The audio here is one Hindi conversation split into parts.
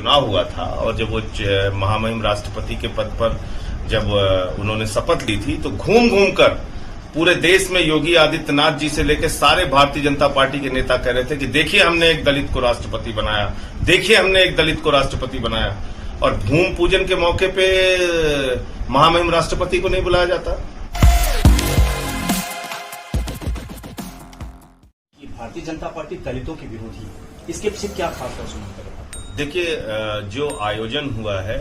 चुनाव हुआ था और जब वो महामहिम राष्ट्रपति के पद पर जब उन्होंने शपथ ली थी तो घूम घूम कर पूरे देश में योगी आदित्यनाथ जी से लेकर सारे भारतीय जनता पार्टी के नेता कह रहे थे कि देखिए हमने एक दलित को राष्ट्रपति बनाया, देखिए हमने एक दलित को राष्ट्रपति बनाया। और भूमि पूजन के मौके पे महामहिम राष्ट्रपति को नहीं बुलाया जाता। भारतीय जनता पार्टी दलितों के विरोधी है, इसके पीछे क्या खास बात सुनते? देखिए, जो आयोजन हुआ है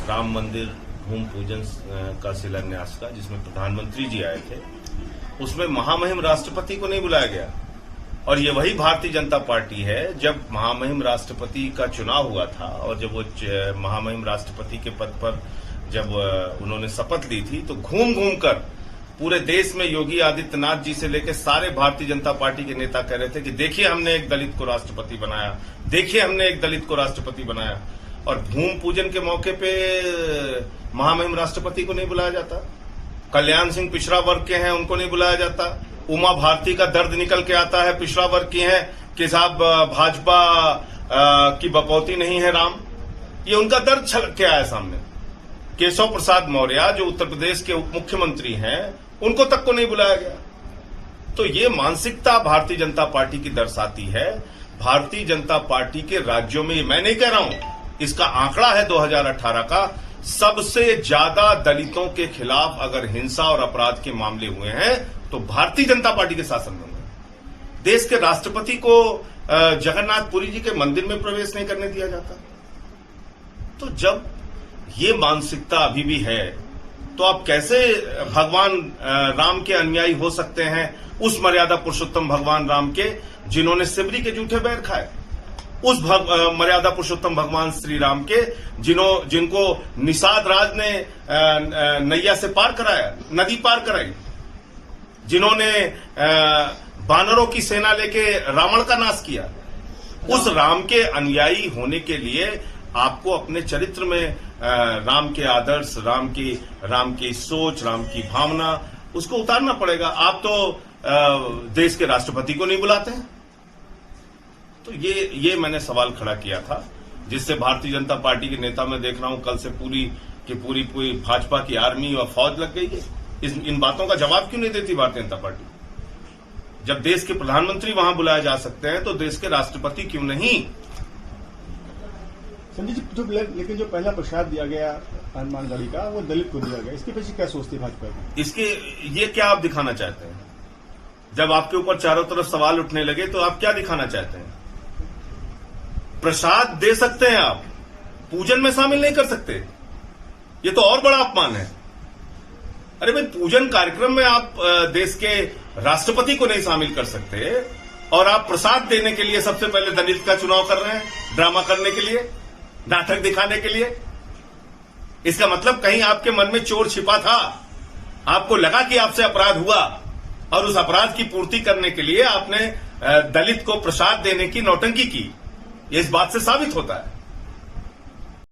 राम मंदिर भूमि पूजन का शिलान्यास का, जिसमें प्रधानमंत्री जी आए थे, उसमें महामहिम राष्ट्रपति को नहीं बुलाया गया। और ये वही भारतीय जनता पार्टी है जब महामहिम राष्ट्रपति का चुनाव हुआ था और जब वो महामहिम राष्ट्रपति के पद पर जब उन्होंने शपथ ली थी तो घूम घूम कर पूरे देश में योगी आदित्यनाथ जी से लेकर सारे भारतीय जनता पार्टी के नेता कह रहे थे कि देखिए हमने एक दलित को राष्ट्रपति बनाया, देखिए हमने एक दलित को राष्ट्रपति बनाया। और भूमि पूजन के मौके पे महामहिम राष्ट्रपति को नहीं बुलाया जाता। कल्याण सिंह पिछड़ा वर्ग के हैं, उनको नहीं बुलाया जाता। उमा भारती का दर्द निकल के आता है, पिछड़ा वर्ग की है कि साहब भाजपा की बकौती नहीं है राम, ये उनका दर्द छलक के आया सामने। केशव प्रसाद मौर्य जो उत्तर प्रदेश के उप मुख्यमंत्री हैं, उनको तक को नहीं बुलाया गया। तो ये मानसिकता भारतीय जनता पार्टी की दर्शाती है। भारतीय जनता पार्टी के राज्यों में, मैं नहीं कह रहा हूं, इसका आंकड़ा है 2018 का, सबसे ज्यादा दलितों के खिलाफ अगर हिंसा और अपराध के मामले हुए हैं तो भारतीय जनता पार्टी के शासन में हुए। देश के राष्ट्रपति को जगन्नाथपुरी जी के मंदिर में प्रवेश नहीं करने दिया जाता। तो जब ये मानसिकता अभी भी है तो आप कैसे भगवान राम के अनुयायी हो सकते हैं, उस मर्यादा पुरुषोत्तम भगवान राम के जिन्होंने सिबरी के जूठे बैर खाए, उस मर्यादा पुरुषोत्तम भगवान श्री राम के जिनको निषाद राज ने नैया से पार कराया, नदी पार कराई, जिन्होंने बानरों की सेना लेके रावण का नाश किया। उस राम के अनुयायी होने के लिए आपको अपने चरित्र में राम के आदर्श, राम की सोच, राम की भावना, उसको उतारना पड़ेगा। आप तो देश के राष्ट्रपति को नहीं बुलाते हैं। तो ये मैंने सवाल खड़ा किया था, जिससे भारतीय जनता पार्टी के नेता मैं देख रहा हूं कल से पूरी भाजपा की आर्मी और फौज लग गई है। इन बातों का जवाब क्यों नहीं देती भारतीय जनता पार्टी? जब देश के प्रधानमंत्री वहां बुलाए जा सकते हैं तो देश के राष्ट्रपति क्यों नहीं? संजय जी, लेकिन जो पहला प्रसाद दिया गया हनुमान गढ़ी का, वो दलित को दिया गया, इसके पीछे क्या सोचती है भाजपा की? ये क्या आप दिखाना चाहते हैं? जब आपके ऊपर चारों तरफ सवाल उठने लगे तो आप क्या दिखाना चाहते हैं? प्रसाद दे सकते हैं आप, पूजन में शामिल नहीं कर सकते, ये तो और बड़ा अपमान है। अरे भाई, पूजन कार्यक्रम में आप देश के राष्ट्रपति को नहीं शामिल कर सकते और आप प्रसाद देने के लिए सबसे पहले दलित का चुनाव कर रहे हैं, ड्रामा करने के लिए, नाटक दिखाने के लिए। इसका मतलब कहीं आपके मन में चोर छिपा था, आपको लगा कि आपसे अपराध हुआ और उस अपराध की पूर्ति करने के लिए आपने दलित को प्रसाद देने की नौटंकी की। ये इस बात से साबित होता है।